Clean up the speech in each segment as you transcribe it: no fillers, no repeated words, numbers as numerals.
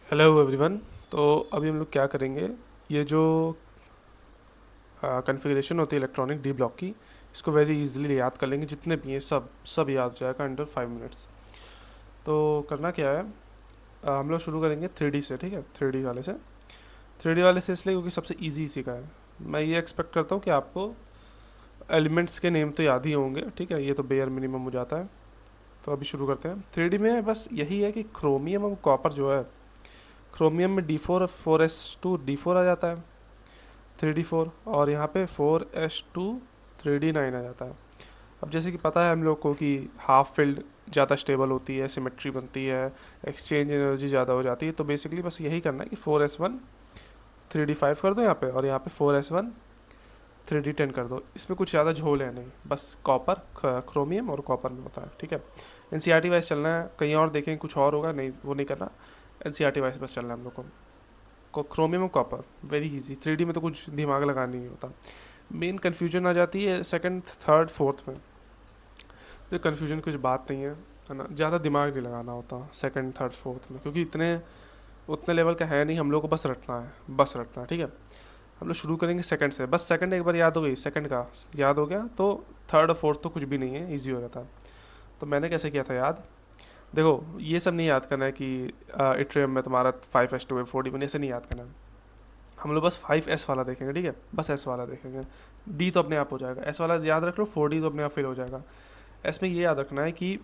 Hello everyone. तो अभी हम लोग क्या करेंगे, ये जो कॉन्फ़िगरेशन होती है इलेक्ट्रॉनिक डी ब्लॉक की, इसको वेरी इजीली याद कर लेंगे। जितने भी हैं सब याद हो जाएगा अंडर 5 मिनट्स। तो करना क्या है, हम लोग शुरू करेंगे 3D से। ठीक है, 3D वाले से। 3D वाले से इसलिए क्योंकि सबसे इजी का है। मैं ये एक्सपेक्ट करता हूँ कि आपको एलिमेंट्स के नेम तो याद ही होंगे। ठीक है, ये तो बेयर मिनिमम हो जाता है। तो अभी शुरू करते हैं। 3D में बस यही है कि क्रोमियम और कॉपर जो है, क्रोमियम में D4 4s2 D4 आ जाता है, 3D4। और यहाँ पे 4s2 3D9 आ जाता है। अब जैसे कि पता है हम लोग को कि हाफ फील्ड ज़्यादा स्टेबल होती है, सिमेट्री बनती है, एक्सचेंज एनर्जी ज़्यादा हो जाती है। तो बेसिकली बस यही करना है कि 4s1 3D5 कर दो यहाँ पे, और यहाँ पे 4s1 3D10 कर दो। इसमें कुछ ज़्यादा झोल है नहीं, बस कॉपर, क्रोमियम और कॉपर में होता है। ठीक है, एनसीईआरटी वाइज चलना है। कहीं और देखें कुछ और होगा, नहीं वो नहीं करना। एनसीईआरटी वाइज बस चलना है हम लोग को। क्रोमियम और कॉपर वेरी इजी। 3D में तो कुछ दिमाग लगाना नहीं होता। मेन कन्फ्यूजन आ जाती है सेकंड थर्ड फोर्थ में। तो कन्फ्यूजन कुछ बात नहीं है ना, ज़्यादा दिमाग नहीं लगाना होता सेकंड थर्ड फोर्थ में, क्योंकि उतने लेवल का है नहीं। हम लोग को बस रटना है, बस रटना है। ठीक है, हम लोग शुरू करेंगे सेकंड से। बस सेकंड एक बार याद हो गई, सेकंड का याद हो गया तो थर्ड और फोर्थ तो कुछ भी नहीं है, ईजी हो जाता है। तो मैंने कैसे किया था याद, देखो ये सब नहीं याद करना है कि इट्रियम में तुम्हारा 5s2 है 4D में, ऐसे नहीं याद करना है। हम लोग बस 5s वाला देखेंगे। ठीक है, बस एस वाला देखेंगे। डी तो अपने आप हो जाएगा, एस वाला याद रख लो, 4D तो अपने आप फिल हो जाएगा। एस में ये याद रखना है कि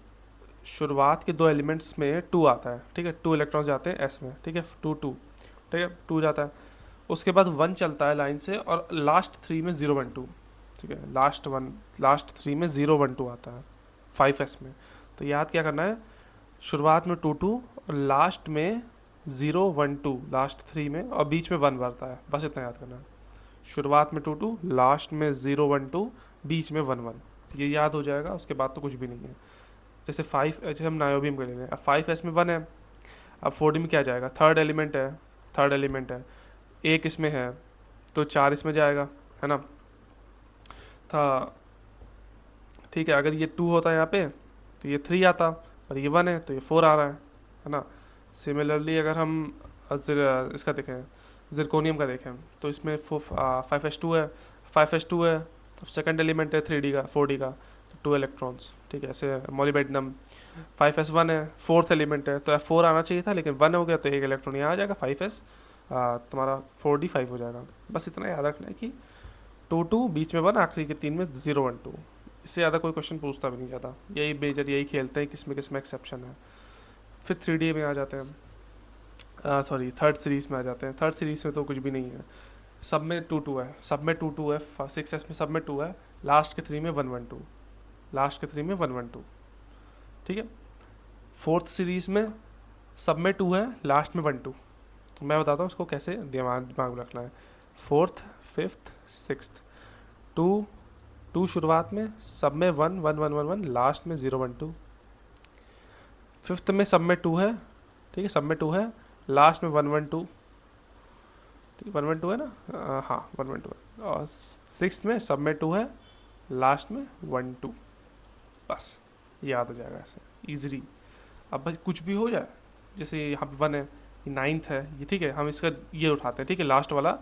शुरुआत के दो एलिमेंट्स में 2 आता है। ठीक है, 2 इलेक्ट्रॉन्स जाते हैं एस में। ठीक है, 2 2। ठीक है, 2 जाता है। उसके बाद 1 चलता है लाइन से, और लास्ट 3 में 0 1 2। ठीक है, लास्ट 3 में 0 1 2 आता है 5s में। तो याद क्या करना है, शुरुआत में 2 2 और लास्ट में 0 1 2, लास्ट 3 में, और बीच में 1 बढ़ता है। बस इतना याद करना है। शुरुआत में 2 2, लास्ट में 0 1 2, बीच में 1 1। ये याद हो जाएगा, उसके बाद तो कुछ भी नहीं है। जैसे जैसे हम नायोबियम का ले लें, अब 5s में 1 है। अब 4D में क्या जाएगा, थर्ड एलिमेंट है, एक इसमें है तो 4 इसमें जाएगा, है ना। था, ठीक है। अगर ये 2 होता यहाँ पे तो ये 3 आता, और ये 1 है तो ये 4 आ रहा है ना। सिमिलरली अगर हम इसका देखें, जिरकोनियम का देखें, तो इसमें 5s2 है, 5s2 है। अब सेकंड एलिमेंट है 3D का 4D का, तो 2 इलेक्ट्रॉन्स। ठीक है, ऐसे मोलिबेडनम 5s1 है, फोर्थ एलिमेंट है, तो 4 आना चाहिए था लेकिन 1 हो गया, तो एक इलेक्ट्रॉन यहाँ आ जाएगा, 5s तुम्हारा 4D5 हो जाएगा। बस इतना याद रखना है कि 2 2, बीच में 1, आखिरी के 3 में 0 1 2। इससे ज़्यादा कोई क्वेश्चन पूछता भी नहीं ज़्यादा। यही मेजर यही खेलते हैं, किसमें एक्सेप्शन है। फिर 3D में आ जाते हैं, सॉरी थर्ड सीरीज़ में आ जाते हैं। थर्ड सीरीज़ में तो कुछ भी नहीं है, सब में 2 2 है, सब में 2 2 है। 6s में सब में 2 है, लास्ट के 3 में 1 1 2, लास्ट के 3 में 1 1 2। ठीक है, फोर्थ सीरीज़ में सब में 2 है, लास्ट में 1 2। मैं बताता हूँ उसको कैसे दिमाग दिमाग में रखना है। फोर्थ, फिफ्थ, सिक्स्थ, 2 2 शुरुआत में, सब में 1 1 1 1 1, लास्ट में 0 1 2। फिफ्थ में सब में 2 है, ठीक है, सब में 2 है, लास्ट में 1 1 2। ठीक है, 1 1 2 है ना, हाँ 1 1 2 है। और सिक्स में सब में 2 है, लास्ट में 1 2। बस याद हो जाएगा ऐसे ईजिली। अब भाई कुछ भी हो जाए, जैसे यहाँ पे 1 है, ये नाइन्थ है ये, ठीक है, हम इसका ये उठाते हैं। ठीक है, लास्ट वाला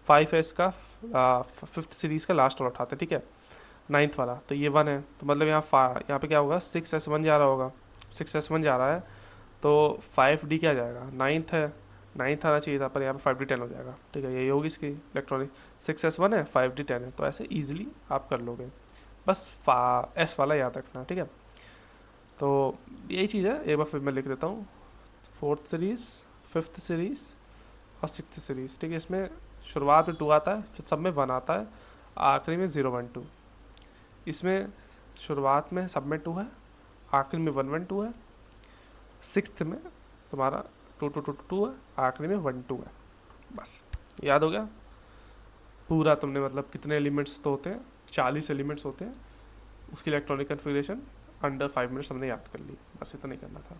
5s का, फिफ्थ सीरीज़ का लास्ट वाला उठाते हैं। ठीक है, नाइन्थ वाला, तो ये 1 है, तो मतलब यहाँ पे क्या होगा, 6s1 जा रहा होगा, 6s1 जा रहा है, तो 5D क्या जाएगा, नाइन्थ है, नाइन्थ आना चाहिए था, पर यहाँ पे 5D10 हो जाएगा। ठीक है, यही होगी इसकी इलेक्ट्रॉनिक। 6s1 है, 5D10 है, तो ऐसे ईजिली आप कर लोगे। बस एस वाला याद रखना। ठीक है, तो यही चीज़ है। एक बार फिर मैं लिख देता हूँ, फोर्थ सीरीज़, फिफ्थ सीरीज़ और सिक्स्थ सीरीज़। ठीक है, इसमें शुरुआत में 2 आता है, फिर सब में 1 आता है, आखिरी में 0 1 2। इसमें शुरुआत में सब में 2 है, आखिरी में 1 1 2 है, सिक्स्थ में तुम्हारा 2 2 2 2 है, आखिरी में 1 2 है। बस याद हो गया पूरा तुमने। मतलब कितने एलिमेंट्स तो होते हैं, 40 एलिमेंट्स होते हैं, उसकी इलेक्ट्रॉनिक कन्फिग्रेशन अंडर 5 मिनट्स हमने याद कर ली। बस इतना नहीं करना था।